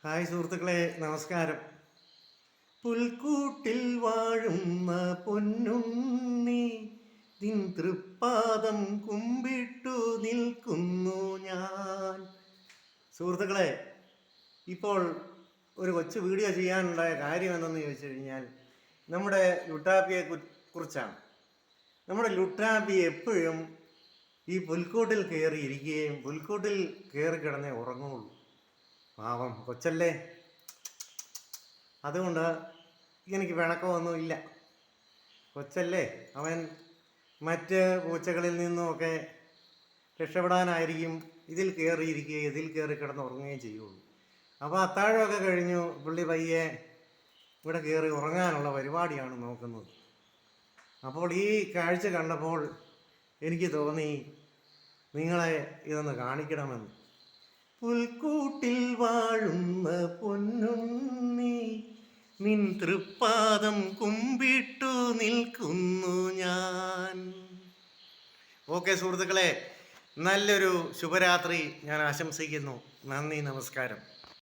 Hi സുഹൃത്തുക്കളെ, നമസ്കാരം. പുൽക്കൂട്ടിൽ വാഴുന്ന പൊന്നുണ്ണി നിൻ തൃപ്പാദം കുമ്പിട്ടു നിൽക്കുന്നു ഞാൻ. സുഹൃത്തുക്കളെ, ഇപ്പോൾ ഒരു കൊച്ചു വീഡിയോ ചെയ്യാനുണ്ടായ കാര്യം എന്തെന്ന് ചോദിച്ചു കഴിഞ്ഞാൽ നമ്മുടെ ലുട്ടാപ്പിയെ കുറിച്ചാണ്. നമ്മുടെ ലുട്ടാപ്പി എപ്പോഴും ഈ പുൽക്കൂട്ടിൽ കയറി ഇരിക്കുകയും പുൽക്കൂട്ടിൽ കയറി കിടന്നേ ഉറങ്ങുള്ളൂ. പാവം കൊച്ചല്ലേ. അതുകൊണ്ട് എനിക്ക് പിണക്കമൊന്നുമില്ല. കൊച്ചല്ലേ, അവൻ മറ്റ് പൂച്ചകളിൽ നിന്നുമൊക്കെ രക്ഷപ്പെടാനായിരിക്കും ഇതിൽ കയറിയിരിക്കുകയും ഇതിൽ കയറി കിടന്ന് ഉറങ്ങുകയും ചെയ്യുള്ളൂ. അപ്പോൾ അത്താഴമൊക്കെ കഴിഞ്ഞു പുള്ളി പയ്യെ ഇവിടെ കയറി ഉറങ്ങാനുള്ള പരിപാടിയാണ് നോക്കുന്നത്. അപ്പോൾ ഈ കാഴ്ച കണ്ടപ്പോൾ എനിക്ക് തോന്നി നിങ്ങളെ ഇതൊന്ന് കാണിക്കണമെന്ന്. പുൽക്കൂട്ടിൽ വാഴുന്ന പൊന്നുണ്ണി നിൻ തൃപ്പാദം കുമ്പിട്ടു നിൽക്കുന്നു ഞാൻ. ഓക്കെ സുഹൃത്തുക്കളെ, നല്ലൊരു ശുഭരാത്രി ഞാൻ ആശംസിക്കുന്നു. നന്ദി, നമസ്കാരം.